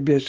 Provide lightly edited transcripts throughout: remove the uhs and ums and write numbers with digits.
CBS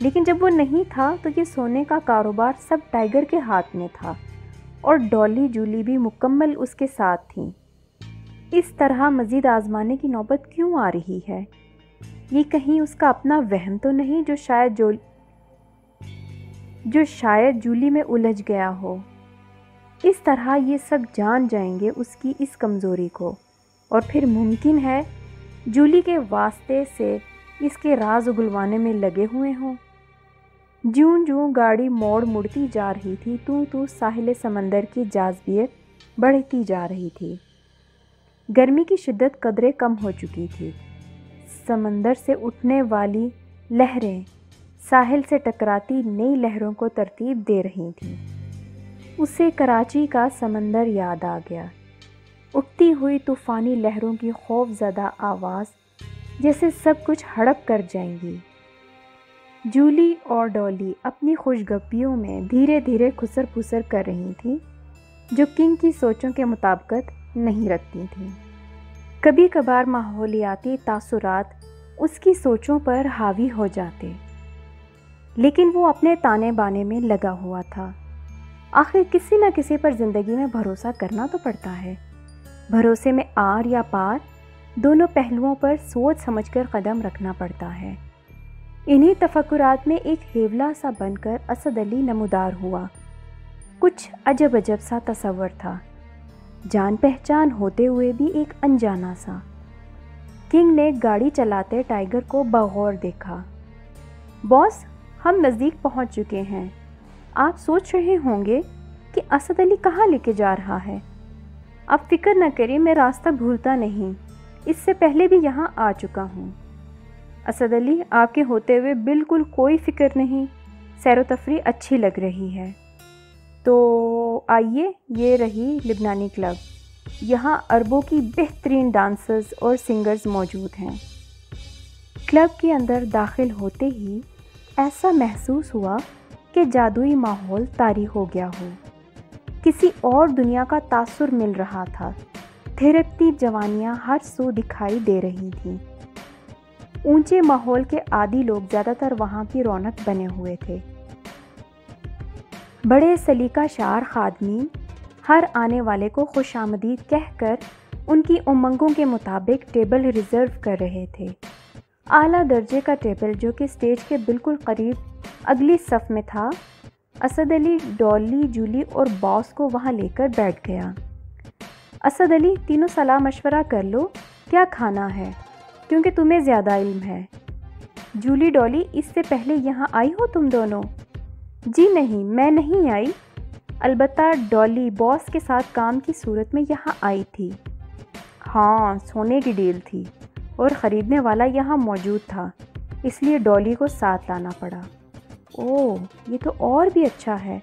لیکن جب وہ نہیں تھا تو یہ سونے کا کاروبار سب ٹائیگر کے ہاتھ میں تھا، اور ڈالی جولی بھی مکمل اس کے ساتھ تھیں۔ اس طرح مزید آزمانے کی نوبت کیوں آ رہی ہے؟ یہ کہیں اس کا اپنا وہم تو نہیں جو شاید جولی میں الجھ گیا ہو؟ اس طرح یہ سب جان جائیں گے اس کی اس کمزوری کو، اور پھر ممکن ہے جولی کے واسطے سے اس کے راز اگلوانے میں لگے ہوئے ہوں۔ جوں جوں گاڑی مڑتی جا رہی تھی تو ساحل سمندر کی جاذبیت بڑھتی جا رہی تھی۔ گرمی کی شدت قدرے کم ہو چکی تھی۔ سمندر سے اٹھنے والی لہریں ساحل سے ٹکراتی نئی لہروں کو ترتیب دے رہی تھیں۔ اسے کراچی کا سمندر یاد آ گیا، اٹھتی ہوئی طوفانی لہروں کی خوف زدہ آواز جیسے سب کچھ ہڑپ کر جائیں گی۔ جولی اور ڈالی اپنی خوشگپیوں میں دھیرے دھیرے خسر پھسر کر رہی تھیں، جو کنگ کی سوچوں کے مطابقت نہیں رکھتی تھیں۔ کبھی کبھار ماحولیاتی تاثرات اس کی سوچوں پر حاوی ہو جاتے، لیکن وہ اپنے تانے بانے میں لگا ہوا تھا۔ آخر کسی نہ کسی پر زندگی میں بھروسہ کرنا تو پڑتا ہے۔ بھروسے میں آر یا پار، دونوں پہلوؤں پر سوچ سمجھ کر قدم رکھنا پڑتا ہے۔ انہی تفکرات میں ایک ہیولا سا بن کر اسد علی نمودار ہوا۔ کچھ عجب عجب سا تصور تھا، جان پہچان ہوتے ہوئے بھی ایک انجانا سا۔ کنگ نے گاڑی چلاتے ٹائیگر کو بغور دیکھا۔ باس، ہم نزدیک پہنچ چکے ہیں۔ آپ سوچ رہے ہوں گے کہ اسد علی کہاں لے کے جا رہا ہے۔ آپ فکر نہ کریں، میں راستہ بھولتا نہیں، اس سے پہلے بھی یہاں آ چکا ہوں۔ اسد علی، آپ کے ہوتے ہوئے بالکل کوئی فکر نہیں، سیر و تفریح اچھی لگ رہی ہے۔ تو آئیے، یہ رہی لبنانی کلب، یہاں عربوں کی بہترین ڈانسرز اور سنگرز موجود ہیں۔ کلب کے اندر داخل ہوتے ہی ایسا محسوس ہوا کہ جادوئی ماحول طاری ہو گیا ہو، کسی اور دنیا کا تاثر مل رہا تھا۔ تھرکتی جوانیاں ہر سو دکھائی دے رہی تھیں۔ اونچے ماحول کے عادی لوگ زیادہ تر وہاں کی رونق بنے ہوئے تھے۔ بڑے سلیقہ شعار خادمین ہر آنے والے کو خوش آمدید کہہ کر ان کی امنگوں کے مطابق ٹیبل ریزرو کر رہے تھے۔ اعلیٰ درجے کا ٹیبل جو کہ سٹیج کے بالکل قریب اگلی صف میں تھا، اسد علی، ڈالی، جولی اور باس کو وہاں لے کر بیٹھ گیا۔ اسد علی، تینوں صلاح مشورہ کر لو کیا کھانا ہے، کیونکہ تمہیں زیادہ علم ہے۔ جولی، ڈالی، اس سے پہلے یہاں آئی ہو تم دونوں؟ جی نہیں، میں نہیں آئی، البتہ ڈالی باس کے ساتھ کام کی صورت میں یہاں آئی تھی۔ ہاں، سونے کی ڈیل تھی اور خریدنے والا یہاں موجود تھا، اس لیے ڈالی کو ساتھ لانا پڑا۔ اوہ، یہ تو اور بھی اچھا ہے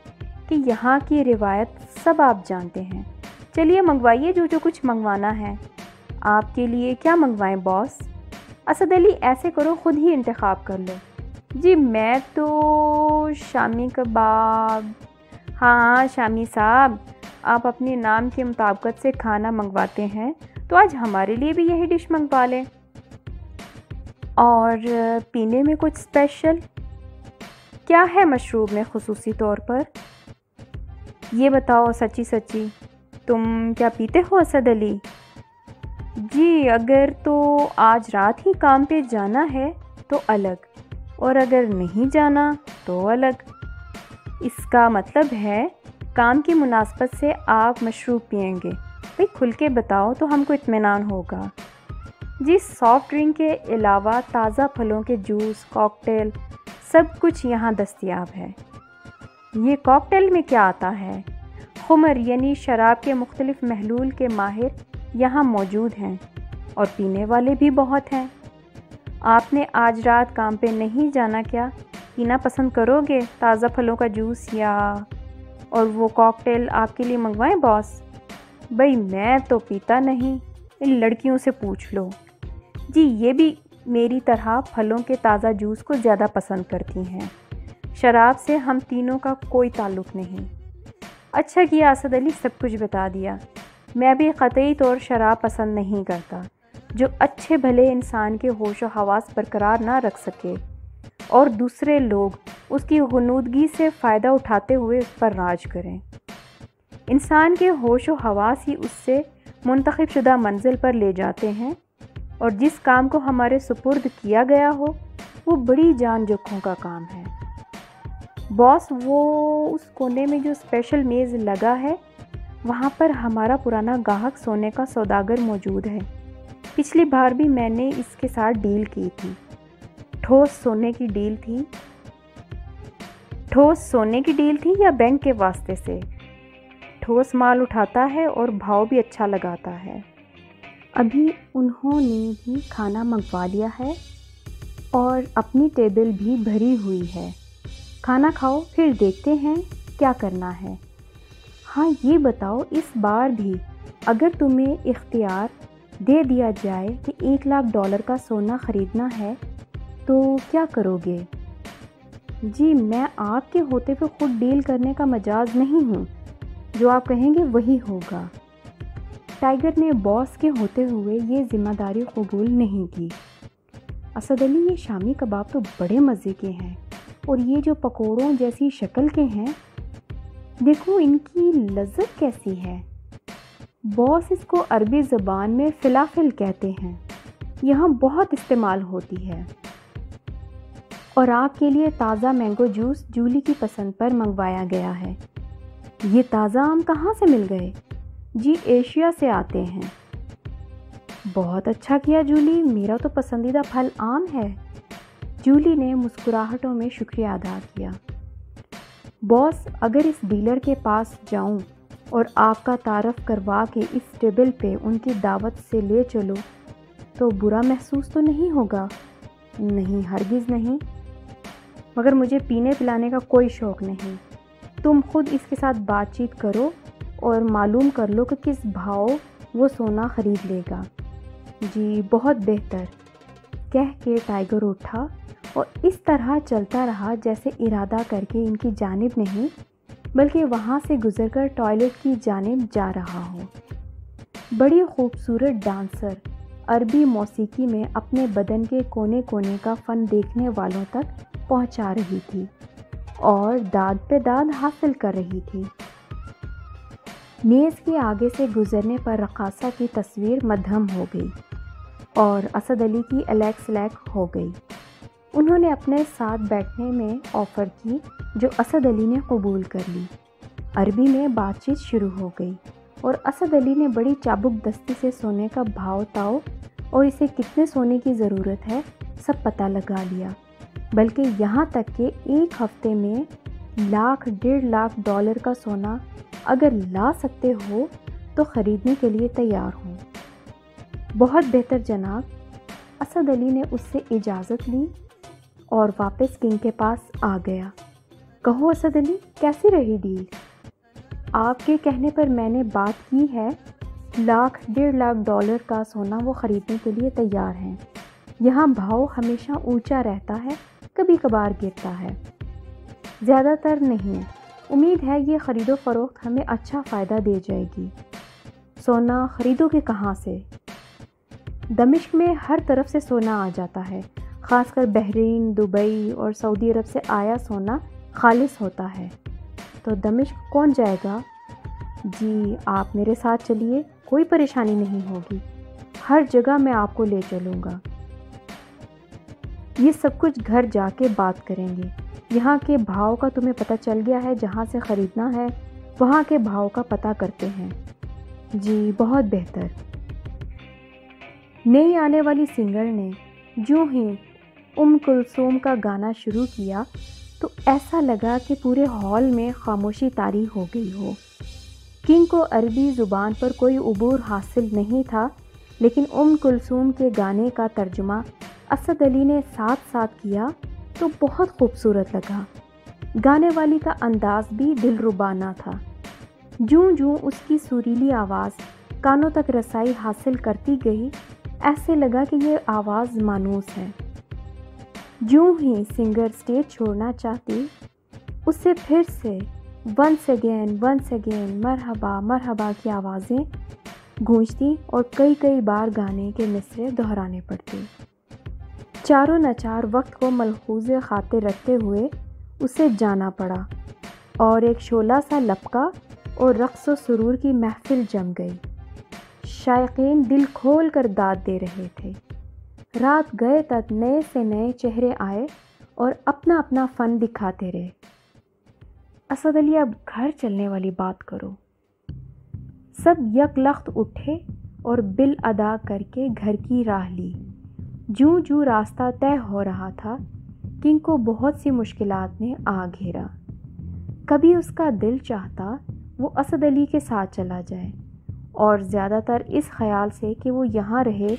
کہ یہاں کی روایت سب آپ جانتے ہیں۔ چلیے منگوائیے جو کچھ منگوانا ہے۔ آپ کے لیے کیا منگوائیں باس؟ اسد علی، ایسے کرو خود ہی انتخاب کر لو۔ جی میں تو شامی کباب۔ ہاں شامی صاحب، آپ اپنے نام کے مطابقت سے کھانا منگواتے ہیں تو آج ہمارے لیے بھی یہی ڈش منگوا لیں۔ اور پینے میں کچھ اسپیشل کیا ہے مشروب میں خصوصی طور پر؟ یہ بتاؤ سچی سچی، تم کیا پیتے ہو اسد علی؟ جی اگر تو آج رات ہی کام پہ جانا ہے تو الگ، اور اگر نہیں جانا تو الگ۔ اس کا مطلب ہے کام کی مناسبت سے آپ مشروب پئیں گے۔ بھئی کھل کے بتاؤ تو ہم کو اطمینان ہوگا۔ جی سافٹ ڈرنک کے علاوہ تازہ پھلوں کے جوس، کاکٹیل سب کچھ یہاں دستیاب ہے۔ یہ کاکٹیل میں کیا آتا ہے؟ خمر یعنی شراب کے مختلف محلول کے ماہر یہاں موجود ہیں، اور پینے والے بھی بہت ہیں۔ آپ نے آج رات کام پہ نہیں جانا، کیا پینا پسند کرو گے؟ تازہ پھلوں کا جوس یا اور وہ کاکٹیل آپ کے لیے منگوائیں باس؟ بھئی میں تو پیتا نہیں، ان لڑکیوں سے پوچھ لو۔ جی یہ بھی میری طرح پھلوں کے تازہ جوس کو زیادہ پسند کرتی ہیں، شراب سے ہم تینوں کا کوئی تعلق نہیں۔ اچھا کیا اسد علی، سب کچھ بتا دیا۔ میں بھی قطعی طور شراب پسند نہیں کرتا جو اچھے بھلے انسان کے ہوش و حواس برقرار نہ رکھ سکے۔ اور دوسرے لوگ اس کی غنودگی سے فائدہ اٹھاتے ہوئے اس پر راج کریں۔ انسان کے ہوش و حواس ہی اس سے منتخب شدہ منزل پر لے جاتے ہیں، اور جس کام کو ہمارے سپرد کیا گیا ہو وہ بڑی جان جوکھوں کا کام ہے۔ باس، وہ اس کونے میں جو اسپیشل میز لگا ہے وہاں پر ہمارا پرانا گاہک سونے کا سوداگر موجود ہے۔ پچھلی بار بھی میں نے اس کے ساتھ ڈیل کی تھی، ٹھوس سونے کی ڈیل تھی یا بینک کے واسطے سے؟ ٹھوس مال اٹھاتا ہے اور بھاؤ بھی اچھا لگاتا ہے۔ ابھی انہوں نے بھی کھانا منگوا لیا ہے اور اپنی ٹیبل بھی بھری ہوئی ہے۔ کھانا کھاؤ، پھر دیکھتے ہیں کیا کرنا ہے۔ ہاں یہ بتاؤ، اس بار بھی اگر تمہیں اختیار دے دیا جائے کہ $1,00,000 کا سونا خریدنا ہے تو کیا کرو گے؟ جی، میں آپ کے ہوتے ہوئے خود ڈیل کرنے کا مجاز نہیں ہوں، جو آپ کہیں گے وہی ہوگا۔ ٹائیگر نے باس کے ہوتے ہوئے یہ ذمہ داری قبول نہیں کی۔ اسد علی، یہ شامی کباب تو بڑے مزے کے ہیں، اور یہ جو پکوڑوں جیسی شکل کے ہیں، دیکھو ان کی لذت کیسی ہے۔ باس، اس کو عربی زبان میں فلافل کہتے ہیں، یہاں بہت استعمال ہوتی ہے۔ اور آپ کے لیے تازہ مینگو جوس جولی کی پسند پر منگوایا گیا ہے۔ یہ تازہ آم کہاں سے مل گئے؟ جی، ایشیا سے آتے ہیں۔ بہت اچھا کیا جولی، میرا تو پسندیدہ پھل آم ہے۔ جولی نے مسکراہٹوں میں شکریہ ادا کیا۔ باس، اگر اس ڈیلر کے پاس جاؤں اور آپ کا تعارف کروا کے اس ٹیبل پہ ان کی دعوت سے لے چلو تو برا محسوس تو نہیں ہوگا؟ نہیں، ہرگز نہیں، مگر مجھے پینے پلانے کا کوئی شوق نہیں۔ تم خود اس کے ساتھ بات چیت کرو اور معلوم کر لو کہ کس بھاؤ وہ سونا خرید لے گا۔ جی، بہت بہتر، کہہ کے ٹائیگر اٹھا اور اس طرح چلتا رہا جیسے ارادہ کر کے ان کی جانب نہیں بلکہ وہاں سے گزر کر ٹوائلٹ کی جانب جا رہا ہو۔ بڑی خوبصورت ڈانسر عربی موسیقی میں اپنے بدن کے کونے کونے کا فن دیکھنے والوں تک پہنچا رہی تھی اور داد پہ داد حاصل کر رہی تھی۔ میز کے آگے سے گزرنے پر رقاصہ کی تصویر مدھم ہو گئی اور اسد علی کی الیکس لیک ہو گئی۔ انہوں نے اپنے ساتھ بیٹھنے میں آفر کی جو اسد علی نے قبول کر لی۔ عربی میں بات چیت شروع ہو گئی اور اسد علی نے بڑی چابک دستی سے سونے کا بھاؤ تاؤ اور اسے کتنے سونے کی ضرورت ہے سب پتہ لگا لیا، بلکہ یہاں تک کہ ایک ہفتے میں $1,00,000 کا سونا اگر لا سکتے ہو تو خریدنے کے لیے تیار ہوں۔ بہت بہتر جناب۔ اسد علی نے اس سے اجازت لی اور واپس کنگ کے پاس آ گیا۔ کہو اسد علی، کیسی رہی ڈیل؟ آپ کے کہنے پر میں نے بات کی ہے، $1,00,000 کا سونا وہ خریدنے کے لیے تیار ہیں۔ یہاں بھاؤ ہمیشہ اونچا رہتا ہے، کبھی کبھار گرتا ہے، زیادہ تر نہیں۔ امید ہے یہ خرید و فروخت ہمیں اچھا فائدہ دے جائے گی۔ سونا خریدو گے کہاں سے؟ دمشق میں ہر طرف سے سونا آ جاتا ہے، خاص کر بحرین، دبئی اور سعودی عرب سے آیا سونا خالص ہوتا ہے۔ تو دمشق کون جائے گا؟ جی، آپ میرے ساتھ چلیے، کوئی پریشانی نہیں ہوگی، ہر جگہ میں آپ کو لے چلوں گا۔ یہ سب کچھ گھر جا کے بات کریں گے۔ یہاں کے بھاؤ کا تمہیں پتہ چل گیا ہے، جہاں سے خریدنا ہے وہاں کے بھاؤ کا پتہ کرتے ہیں۔ جی، بہت بہتر۔ نئی آنے والی سنگر نے جو ہی کلثوم کا گانا شروع کیا تو ایسا لگا کہ پورے ہال میں خاموشی طاری ہو گئی ہو۔ کنگ کو عربی زبان پر کوئی عبور حاصل نہیں تھا، لیکن کلثوم کے گانے کا ترجمہ اسد علی نے ساتھ ساتھ کیا تو بہت خوبصورت لگا۔ گانے والی کا انداز بھی دلربانہ تھا۔ جوں جوں اس کی سریلی آواز کانوں تک رسائی حاصل کرتی گئی، ایسے لگا کہ یہ آواز مانوس ہے۔ جوں ہی سنگر سٹیج چھوڑنا چاہتی، اس سے پھر سے ونس اگین مرحبا مرحبا کی آوازیں گونجتی اور کئی بار گانے کے مصرعے دہرانے پڑتے۔ چاروں ناچار وقت کو ملحوظ خاطر رکھتے ہوئے اسے جانا پڑا اور ایک شعلہ سا لپکا اور رقص و سرور کی محفل جم گئی۔ شائقین دل کھول کر داد دے رہے تھے۔ رات گئے تک نئے سے نئے چہرے آئے اور اپنا اپنا فن دکھاتے رہے۔ اسد علی اب گھر چلنے والی بات کرو۔ سب یک لخت اٹھے اور بل ادا کر کے گھر کی راہ لی۔ جوں جوں راستہ طے ہو رہا تھا، کنگ کو بہت سی مشکلات نے آ گھیرا۔ کبھی اس کا دل چاہتا وہ اسد علی کے ساتھ چلا جائے، اور زیادہ تر اس خیال سے کہ وہ یہاں رہے،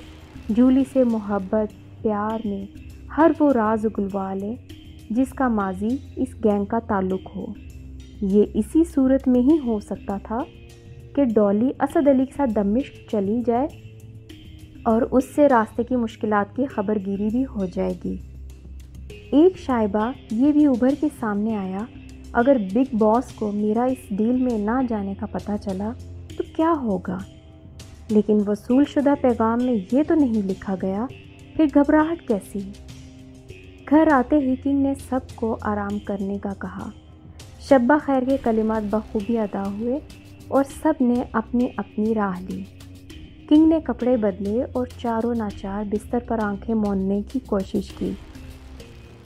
جولی سے محبت پیار میں ہر وہ راز اگلوا لے جس کا ماضی اس گینگ کا تعلق ہو۔ یہ اسی صورت میں ہی ہو سکتا تھا کہ ڈالی اسد علی کے ساتھ دمشق چلی جائے اور اس سے راستے کی مشکلات کی خبر گیری بھی ہو جائے گی۔ ایک شائبہ یہ بھی ابھر کے سامنے آیا، اگر بگ باس کو میرا اس ڈیل میں نہ جانے کا پتہ چلا تو کیا ہوگا؟ لیکن وصول شدہ پیغام میں یہ تو نہیں لکھا گیا، پھر گھبراہٹ کیسی؟ گھر آتے ہی کنگ نے سب کو آرام کرنے کا کہا۔ شب خیر کے کلمات بخوبی ادا ہوئے اور سب نے اپنی اپنی راہ لی۔ کنگ نے کپڑے بدلے اور چاروں ناچار بستر پر آنکھیں موندنے کی کوشش کی۔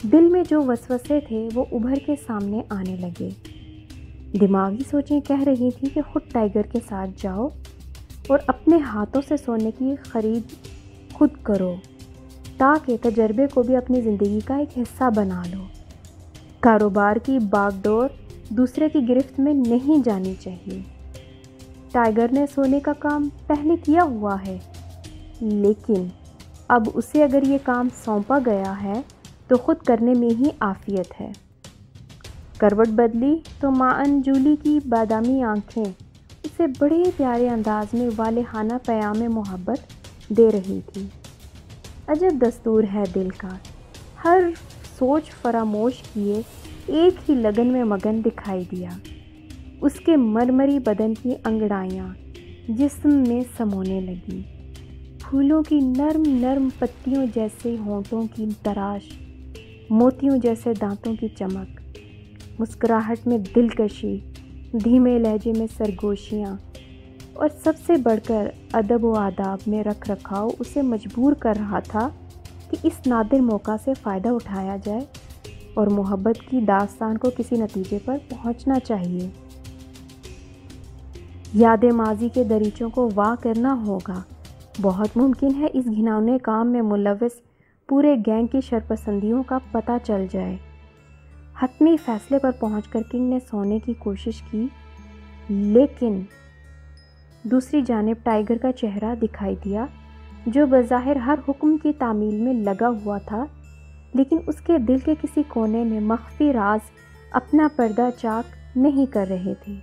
دل میں جو وسوسے تھے وہ ابھر کے سامنے آنے لگے۔ دماغی سوچیں کہہ رہی تھی کہ خود ٹائیگر کے ساتھ جاؤ اور اپنے ہاتھوں سے سونے کی خرید خود کرو، تاکہ تجربے کو بھی اپنی زندگی کا ایک حصہ بنا لو۔ کاروبار کی باغ ڈور دوسرے کی گرفت میں نہیں جانی چاہیے۔ ٹائیگر نے سونے کا کام پہلے کیا ہوا ہے، لیکن اب اسے اگر یہ کام سونپا گیا ہے تو خود کرنے میں ہی عافیت ہے۔ کروٹ بدلی تو ماں جولی کی بادامی آنکھیں اسے بڑے پیارے انداز میں والہانہ پیام محبت دے رہی تھی۔ عجب دستور ہے دل کا، ہر سوچ فراموش کیے ایک ہی لگن میں مگن دکھائی دیا۔ اس کے مرمری بدن کی انگڑائیاں جسم میں سمونے لگی، پھولوں کی نرم نرم پتیوں جیسے ہونٹوں کی تراش، موتیوں جیسے دانتوں کی چمک، مسکراہٹ میں دلکشی، دھیمے لہجے میں سرگوشیاں، اور سب سے بڑھ کر ادب و آداب میں رکھ رکھاؤ اسے مجبور کر رہا تھا کہ اس نادر موقع سے فائدہ اٹھایا جائے اور محبت کی داستان کو کسی نتیجے پر پہنچنا چاہیے۔ یاد ماضی کے دریچوں کو وا کرنا ہوگا۔ بہت ممکن ہے اس گھناؤنے کام میں ملوث پورے گینگ کی شرپسندیوں کا پتہ چل جائے۔ حتمی فیصلے پر پہنچ کر کنگ نے سونے کی کوشش کی، لیکن دوسری جانب ٹائیگر کا چہرہ دکھائی دیا، جو بظاہر ہر حکم کی تعمیل میں لگا ہوا تھا، لیکن اس کے دل کے کسی کونے میں مخفی راز اپنا پردہ چاک نہیں کر رہے تھے۔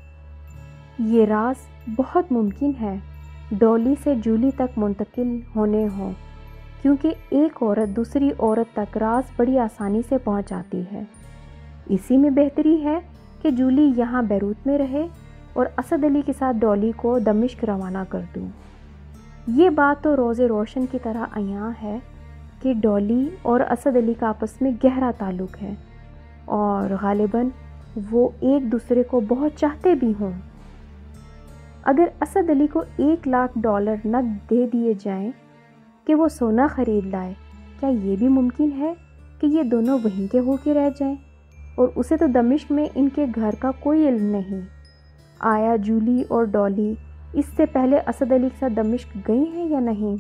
یہ راز بہت ممکن ہے ڈولی سے جولی تک منتقل ہونے ہوں، کیونکہ ایک عورت دوسری عورت تک راز بڑی آسانی سے پہنچاتی ہے۔ اسی میں بہتری ہے کہ جولی یہاں بیروت میں رہے اور اسد علی کے ساتھ ڈولی کو دمشق روانہ کر دوں۔ یہ بات تو روز روشن کی طرح عیاں ہے کہ ڈولی اور اسد علی کا آپس میں گہرا تعلق ہے، اور غالباً وہ ایک دوسرے کو بہت چاہتے بھی ہوں۔ اگر اسد علی کو $1,00,000 نقد دے دیے جائیں کہ وہ سونا خرید لائے، کیا یہ بھی ممکن ہے کہ یہ دونوں وہیں کے ہو کے رہ جائیں؟ اور اسے تو دمشق میں ان کے گھر کا کوئی علم نہیں۔ آیا جولی اور ڈولی اس سے پہلے اسد علی کے ساتھ دمشق گئی ہیں یا نہیں؟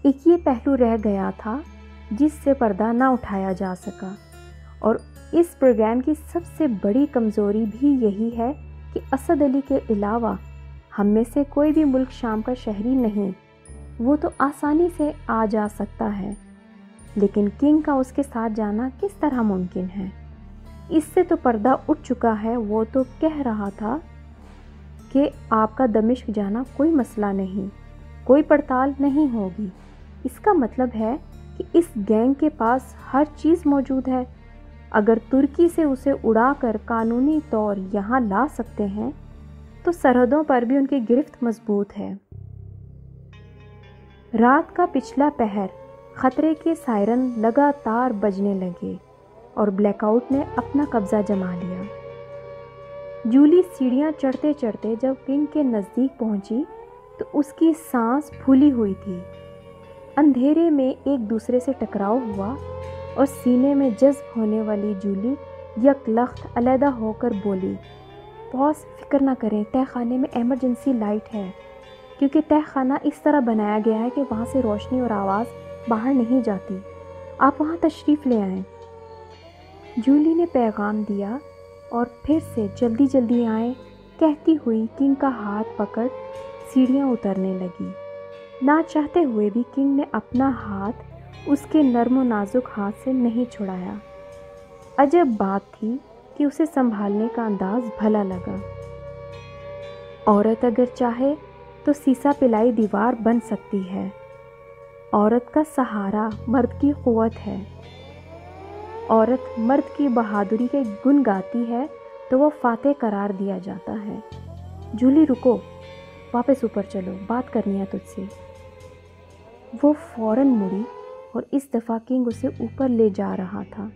ایک یہ پہلو رہ گیا تھا جس سے پردہ نہ اٹھایا جا سکا، اور اس پروگرام کی سب سے بڑی کمزوری بھی یہی ہے کہ اسد علی کے علاوہ ہم میں سے کوئی بھی ملک شام کا شہری نہیں۔ وہ تو آسانی سے آ جا سکتا ہے، لیکن کنگ کا اس کے ساتھ جانا کس طرح ممکن ہے؟ اس سے تو پردہ اٹھ چکا ہے۔ وہ تو کہہ رہا تھا کہ آپ کا دمشق جانا کوئی مسئلہ نہیں، کوئی پڑتال نہیں ہوگی۔ اس کا مطلب ہے کہ اس گینگ کے پاس ہر چیز موجود ہے۔ اگر ترکی سے اسے اڑا کر قانونی طور یہاں لا سکتے ہیں تو سرحدوں پر بھی ان کی گرفت مضبوط ہے۔ رات کا پچھلا پہر خطرے کے سائرن لگاتار بجنے لگے اور بلیک آؤٹ نے اپنا قبضہ جما لیا۔ جولی سیڑھیاں چڑھتے چڑھتے جب کنگ کے نزدیک پہنچی تو اس کی سانس پھولی ہوئی تھی۔ اندھیرے میں ایک دوسرے سے ٹکراؤ ہوا اور سینے میں جذب ہونے والی جولی یک لخت علیحدہ ہو کر بولی، باس فکر نہ کریں، تہہ خانے میں ایمرجنسی لائٹ ہے، کیونکہ تہہ خانہ اس طرح بنایا گیا ہے کہ وہاں سے روشنی اور آواز باہر نہیں جاتی، آپ وہاں تشریف لے آئیں۔ جولی نے پیغام دیا اور پھر سے جلدی جلدی آئیں کہتی ہوئی کنگ کا ہاتھ پکڑ سیڑھیاں اترنے لگی۔ نہ چاہتے ہوئے بھی کنگ نے اپنا ہاتھ اس کے نرم و نازک ہاتھ سے نہیں چھڑایا۔ عجب بات تھی کہ اسے سنبھالنے کا انداز بھلا لگا۔ عورت اگر چاہے تو سیسا پلائی دیوار بن سکتی ہے۔ عورت کا سہارا مرد کی قوت ہے۔ عورت مرد کی بہادری کے گن گاتی ہے تو وہ فاتح قرار دیا جاتا ہے۔ جولی رکو، واپس اوپر چلو، بات کرنی ہے تجھ سے۔ وہ فوراً مڑی اور اس دفعہ کنگ اسے اوپر لے جا رہا تھا۔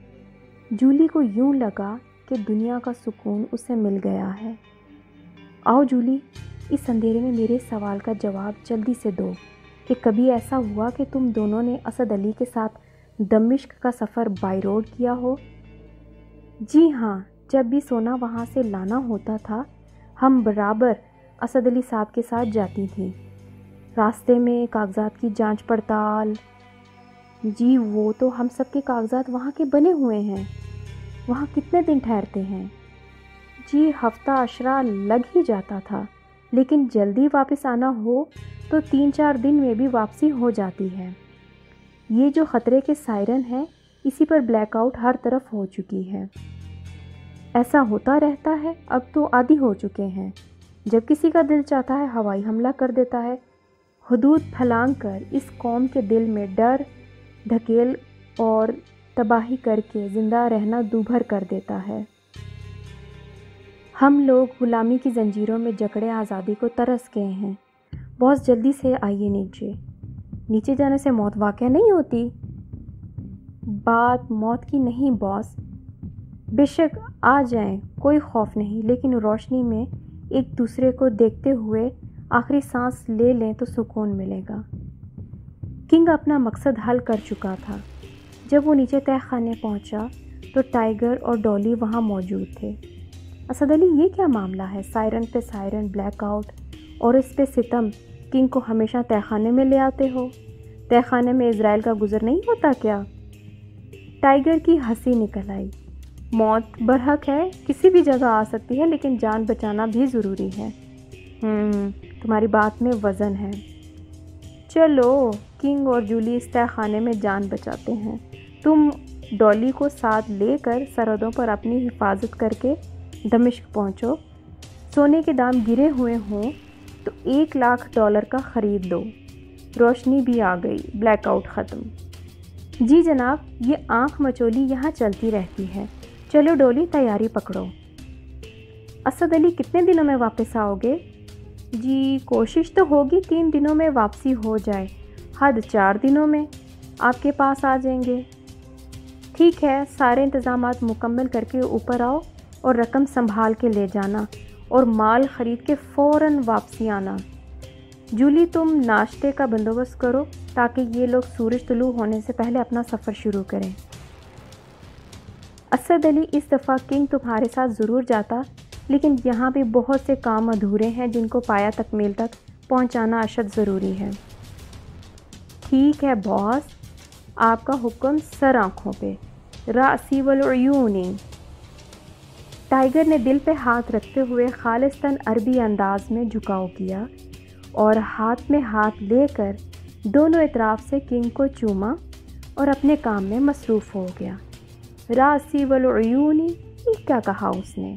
جولی کو یوں لگا کہ دنیا کا سکون اسے مل گیا ہے۔ آؤ جولی، اس اندھیرے میں میرے سوال کا جواب جلدی سے دو کہ کبھی ایسا ہوا کہ تم دونوں نے اسد علی کے ساتھ دمشق کا سفر بائی روڈ کیا ہو؟ جی ہاں، جب بھی سونا وہاں سے لانا ہوتا تھا ہم برابر اسد علی صاحب کے ساتھ جاتی تھیں۔ راستے میں کاغذات کی جانچ پڑتال۔ جی وہ تو ہم سب کے کاغذات وہاں کے بنے ہوئے ہیں۔ وہاں کتنے دن ٹھہرتے ہیں؟ جی ہفتہ عشرہ لگ ہی جاتا تھا، لیکن جلدی واپس آنا ہو تو 3-4 دن میں بھی واپسی ہو جاتی ہے۔ یہ جو خطرے کے سائرن ہے اسی پر بلیک آؤٹ ہر طرف ہو چکی ہے۔ ایسا ہوتا رہتا ہے، اب تو عادی ہو چکے ہیں۔ جب کسی کا دل چاہتا ہے ہوائی حملہ کر دیتا ہے، حدود پھلانگ کر اس قوم کے دل میں ڈر دھکیل اور تباہی کر کے زندہ رہنا دوبھر کر دیتا ہے۔ ہم لوگ غلامی کی زنجیروں میں جکڑے آزادی کو ترس گئے ہیں۔ بہت جلدی سے آئیے نیچے۔ نیچے جانے سے موت واقع نہیں ہوتی۔ بات موت کی نہیں باس، بے شک آ جائیں، کوئی خوف نہیں، لیکن روشنی میں ایک دوسرے کو دیکھتے ہوئے آخری سانس لے لیں تو سکون ملے گا۔ کنگ اپنا مقصد حل کر چکا تھا۔ جب وہ نیچے تہہ خانے پہنچا تو ٹائیگر اور ڈولی وہاں موجود تھے۔ اسد علی، یہ کیا معاملہ ہے؟ سائرن پہ سائرن، بلیک آؤٹ اور اس پہ ستم، کنگ کو ہمیشہ تہہ خانے میں لے آتے ہو؟ تہہ خانے میں اسرائیل کا گزر نہیں ہوتا کیا؟ ٹائیگر کی ہنسی نکل آئی۔ موت برحق ہے، کسی بھی جگہ آ سکتی ہے، لیکن جان بچانا بھی ضروری ہے۔ تمہاری بات میں وزن ہے۔ چلو، کنگ اور جولی اس تہہ خانے میں جان بچاتے ہیں۔ تم ڈولی کو ساتھ لے کر سرحدوں پر اپنی حفاظت کر کے دمشق پہنچو۔ سونے کے دام گرے ہوئے ہوں تو $1,00,000 کا خرید دو۔ روشنی بھی آ گئی، بلیک آؤٹ ختم۔ جی جناب، یہ آنکھ مچولی یہاں چلتی رہتی ہے۔ چلو ڈولی، تیاری پکڑو۔ اسد علی، کتنے دنوں میں واپس آؤ گے؟ جی کوشش تو ہوگی 3 دنوں میں واپسی ہو جائے، حد 4 دنوں میں آپ کے پاس آ جائیں گے۔ ٹھیک ہے، سارے انتظامات مکمل کر کے اوپر آؤ اور رقم سنبھال کے لے جانا اور مال خرید کے فوراً واپسی آنا۔ جولی، تم ناشتے کا بندوبست کرو تاکہ یہ لوگ سورج طلوع ہونے سے پہلے اپنا سفر شروع کریں۔ اسد علی، اس دفعہ کنگ تمہارے ساتھ ضرور جاتا، لیکن یہاں بھی بہت سے کام ادھورے ہیں جن کو پایا تکمیل تک پہنچانا اشد ضروری ہے۔ ٹھیک ہے باس، آپ کا حکم سر آنکھوں پہ، راسی والعیونی۔ ٹائیگر نے دل پہ ہاتھ رکھتے ہوئے خالصتاً عربی انداز میں جھکاؤ کیا اور ہاتھ میں ہاتھ لے کر دونوں اطراف سے کنگ کو چوما اور اپنے کام میں مصروف ہو گیا۔ راسی والعیونی، یہ کیا کہا اس نے؟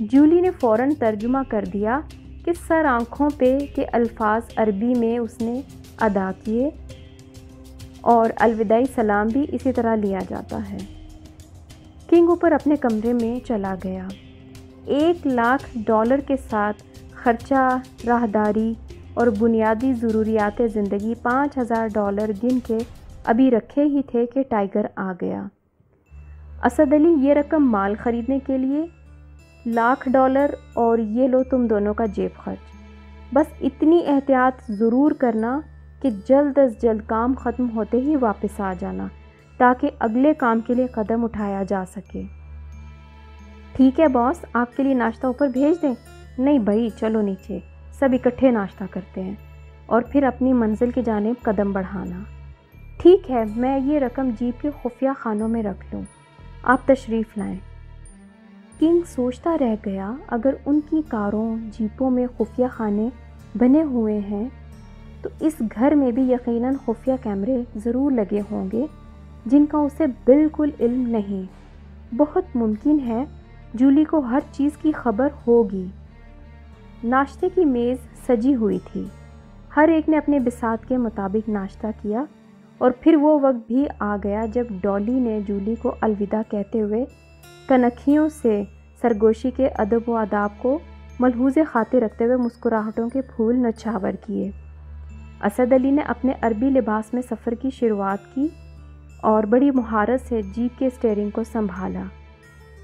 جولی نے فوراً ترجمہ کر دیا کہ سر آنکھوں پہ کے الفاظ عربی میں اس نے ادا کیے اور الوداعی سلام بھی اسی طرح لیا جاتا ہے۔ کنگ اوپر اپنے کمرے میں چلا گیا۔ $1,00,000 کے ساتھ خرچہ، راہداری اور بنیادی ضروریات زندگی $5,000 گن کے ابھی رکھے ہی تھے کہ ٹائیگر آ گیا۔ اسد علی یہ رقم مال خریدنے کے لیے، $1,00,000 اور یہ لو تم دونوں کا جیب خرچ۔ بس اتنی احتیاط ضرور کرنا کہ جلد از جلد کام ختم ہوتے ہی واپس آ جانا تاکہ اگلے کام کے لیے قدم اٹھایا جا سکے۔ ٹھیک ہے باس، آپ کے لیے ناشتہ اوپر بھیج دیں؟ نہیں بھائی، چلو نیچے سب اکٹھے ناشتہ کرتے ہیں اور پھر اپنی منزل کی جانب قدم بڑھانا۔ ٹھیک ہے، میں یہ رقم جیپ کے خفیہ خانوں میں رکھ لوں، آپ تشریف لائیں۔ کنگ سوچتا رہ گیا، اگر ان کی کاروں جیپوں میں خفیہ خانے بنے ہوئے ہیں تو اس گھر میں بھی یقیناً خفیہ کیمرے ضرور لگے ہوں گے جن کا اسے بالکل علم نہیں۔ بہت ممکن ہے جولی کو ہر چیز کی خبر ہوگی۔ ناشتے کی میز سجی ہوئی تھی، ہر ایک نے اپنے بساط کے مطابق ناشتہ کیا اور پھر وہ وقت بھی آ گیا جب ڈالی نے جولی کو الوداع کہتے ہوئے کنکھیوں سے سرگوشی کے ادب و آداب کو ملحوظ خاطر رکھتے ہوئے مسکراہٹوں کے پھول نچھاور کیے۔ اسد علی نے اپنے عربی لباس میں سفر کی شروعات کی اور بڑی مہارت سے جیپ کے اسٹیئرنگ کو سنبھالا۔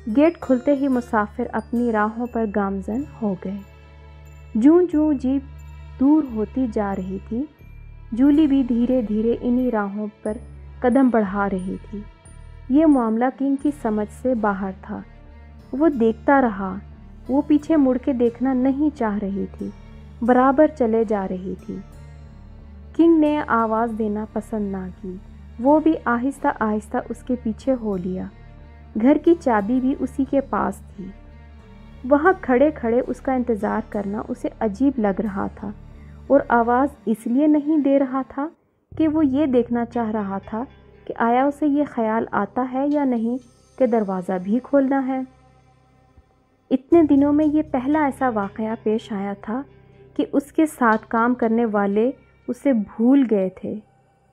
گیٹ کھلتے ہی مسافر اپنی راہوں پر گامزن ہو گئے۔ جوں جوں جیپ دور ہوتی جا رہی تھی، جولی بھی دھیرے دھیرے انہی راہوں پر قدم بڑھا رہی تھی۔ یہ معاملہ کنگ کی سمجھ سے باہر تھا۔ وہ دیکھتا رہا، وہ پیچھے مڑ کے دیکھنا نہیں چاہ رہی تھی، برابر چلے جا رہی تھی۔ کنگ نے آواز دینا پسند نہ کی، وہ بھی آہستہ آہستہ اس کے پیچھے ہو لیا۔ گھر کی چابی بھی اسی کے پاس تھی۔ وہاں کھڑے کھڑے اس کا انتظار کرنا اسے عجیب لگ رہا تھا، اور آواز اس لیے نہیں دے رہا تھا کہ وہ یہ دیکھنا چاہ رہا تھا کہ آیا اسے یہ خیال آتا ہے یا نہیں کہ دروازہ بھی کھولنا ہے۔ اتنے دنوں میں یہ پہلا ایسا واقعہ پیش آیا تھا کہ اس کے ساتھ کام کرنے والے اسے بھول گئے تھے،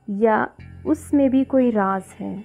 یا اس میں بھی کوئی راز ہے۔